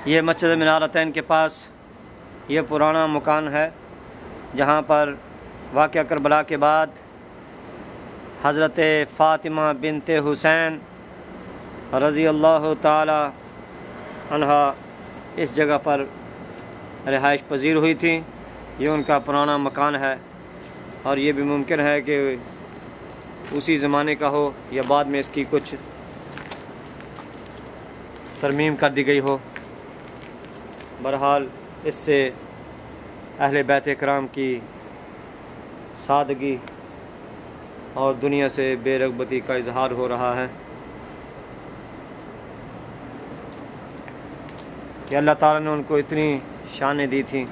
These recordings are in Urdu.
یہ مسجد منارتین کے پاس یہ پرانا مکان ہے جہاں پر واقعہ کربلا کے بعد حضرت فاطمہ بنت حسین رضی اللہ تعالی عنہا اس جگہ پر رہائش پذیر ہوئی تھی۔ یہ ان کا پرانا مکان ہے اور یہ بھی ممکن ہے کہ اسی زمانے کا ہو یا بعد میں اس کی کچھ ترمیم کر دی گئی ہو۔ بہرحال اس سے اہل بیت کرام کی سادگی اور دنیا سے بے رغبتی کا اظہار ہو رہا ہے کہ اللہ تعالیٰ نے ان کو اتنی شانیں دی تھیں،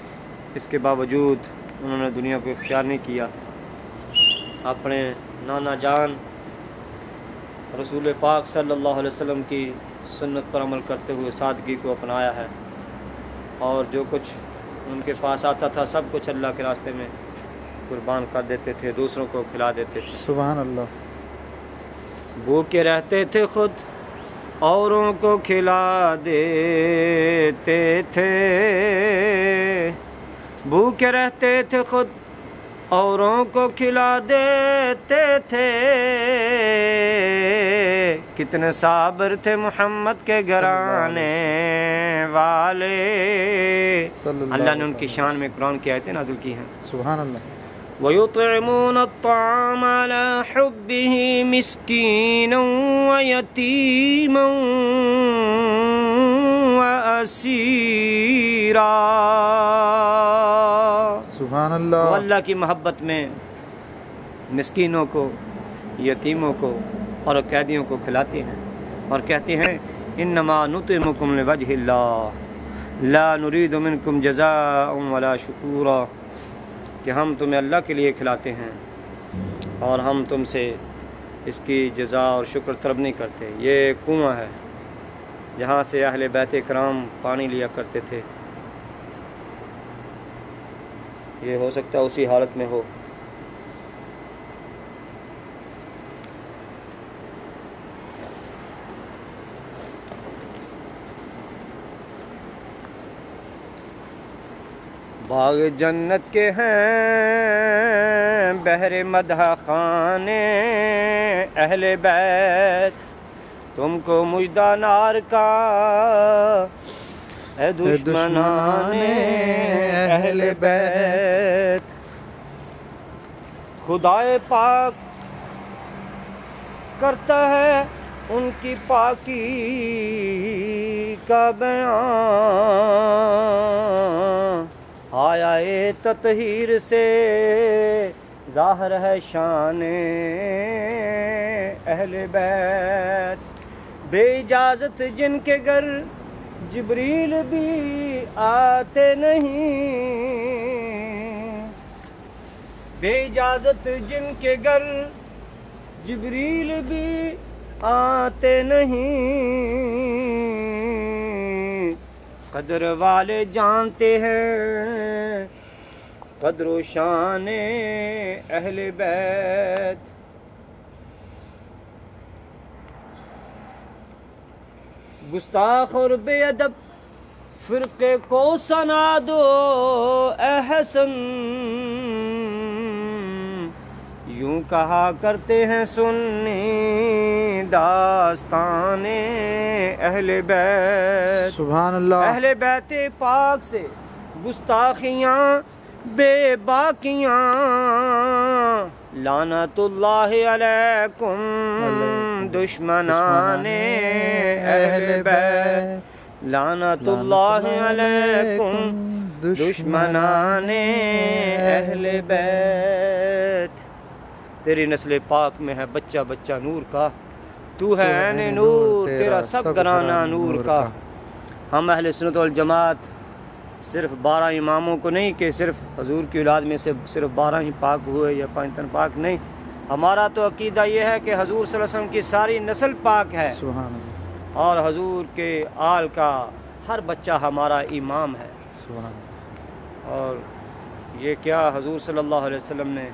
اس کے باوجود انہوں نے دنیا کو اختیار نہیں کیا، اپنے نانا جان رسول پاک صلی اللہ علیہ وسلم کی سنت پر عمل کرتے ہوئے سادگی کو اپنایا ہے، اور جو کچھ ان کے پاس آتا تھا سب کچھ اللہ کے راستے میں قربان کر دیتے تھے، دوسروں کو کھلا دیتے تھے۔ سبحان اللہ۔ بھوکے رہتے تھے خود اوروں کو کھلا دیتے تھے، بھوکے رہتے تھے خود اوروں کو کھلا دیتے تھے، کتنے صابر تھے محمد کے گھرانے والے۔ اللہ نے ان کی شان میں قرآن کی آیتیں نازل کی ہیں۔ سبحان اللہ۔ وَيُطْعِمُونَ الطَّعَامَ عَلَى حُبِّهِ مِسْكِينًا وَيَتِيمًا وَأَسِيرًا۔ سبحان اللہ۔ وہ اللہ کی محبت میں مسکینوں کو، یتیموں کو اور قیدیوں کو کھلاتے ہیں اور کہتے ہیں انما نطعمکم لوجہ اللہ لا نرید منکم جزاء ولا شکورا، کہ ہم تمہیں اللہ کے لیے کھلاتے ہیں اور ہم تم سے اس کی جزا اور شکر طلب نہیں کرتے۔ یہ کنواں ہے جہاں سے اہل بیت کرام پانی لیا کرتے تھے، یہ ہو سکتا ہے اسی حالت میں ہو۔ باغ جنت کے ہیں بہر مدح خانے اہل بیت، تم کو مجدہ نار کا اے دشمنان اہل بیت۔ خدائے پاک کرتا ہے ان کی پاکی کا بیان، آیا اے تطہیر سے ظاہر ہے شان اہل بیت۔ بے اجازت جن کے گھر جبریل بھی آتے نہیں، بے اجازت جن کے گھر جبریل بھی آتے نہیں، قدر والے جانتے ہیں قدر و شان اہل بیت۔ گستاخ اور بے ادب فرقے کو سنا دو اے حسن، یوں کہا کرتے ہیں سنی داستان اہل بیت۔ سبحان اللہ۔ اہل بیت پاک سے گستاخیاں بے باکیاں، لعنت اللہ علیکم دشمنان اہل بیت، لعنت اللہ علیکم دشمنان اہل بیت۔ تیری نسل پاک میں ہے بچہ بچہ نور کا، تو ہے عین نور تیرا سب گھرانہ نور کا۔ ہم اہل سنت والجماعت صرف 12 اماموں کو نہیں کہ صرف حضور کی اولاد میں سے صرف 12 ہی پاک ہوئے یا 5 تن پاک نہیں، ہمارا تو عقیدہ یہ ہے کہ حضور صلی اللہ علیہ وسلم کی ساری نسل پاک ہے، سبحان اللہ۔ اور حضور کے آل کا ہر بچہ ہمارا امام ہے۔ سبحان اللہ۔ اور یہ کیا حضور صلی اللہ علیہ وسلم نے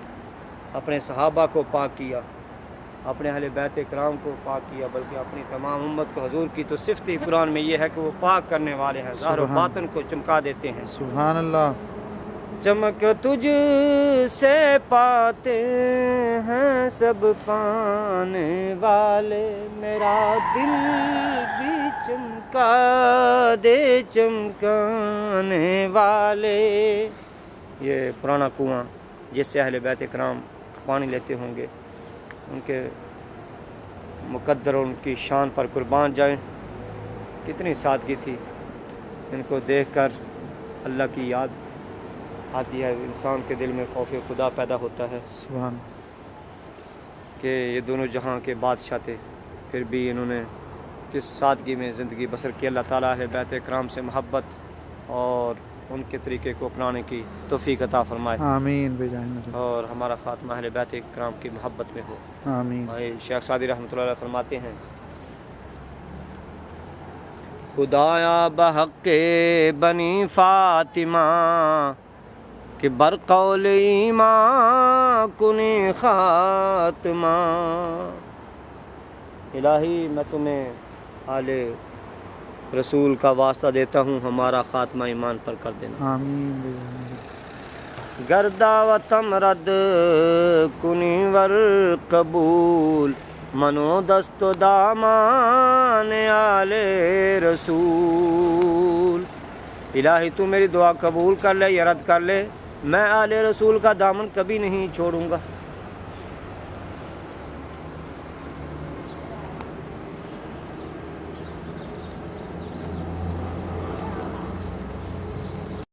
اپنے صحابہ کو پاک کیا، اپنے اہل بیت کرام کو پاک کیا بلکہ اپنی تمام امت کو حضور کی تو صفت ہی قرآن میں یہ ہے کہ وہ پاک کرنے والے ہیں، ظاہر و سبحان باطن کو چمکا دیتے ہیں۔ سبحان اللہ۔ چمک تجھ سے پاتے ہیں سب پانے والے، میرا دل بھی چمکا دے چمکانے والے۔ یہ پرانا کنواں جس سے اہل بیت کرام پانی لیتے ہوں گے، ان کے مقدر اور ان کی شان پر قربان جائیں۔ کتنی سادگی تھی، ان کو دیکھ کر اللہ کی یاد آتی ہے، انسان کے دل میں خوف خدا پیدا ہوتا ہے سبحان کہ یہ دونوں جہاں کے بادشاہ تھے، پھر بھی انہوں نے کس سادگی میں زندگی بسر کی۔ اللہ تعالیٰ اہل بیت کرام سے محبت اور ان کے طریقے کو اپنانے کی توفیق عطا فرمائے، آمین بجاہ نبی۔ اور ہمارا خاتمہ اہل بیت کرام کی محبت میں ہو۔ آمین۔ شیخ سعدی رحمۃ اللہ علیہ فرماتے ہیں، خدایا بحق بنی فاطمہ کہ برقول ایمان کنی خاتمہ، الہی میں تمہیں آل رسول کا واسطہ دیتا ہوں، ہمارا خاتمہ ایمان پر کر دینا۔ آمین بجاہ نبی۔ گردا و تمرد کنی ور قبول، منو دست و دامان آل رسول، الہی تو میری دعا قبول کر لے یا رد کر لے، میں آل رسول کا دامن کبھی نہیں چھوڑوں گا۔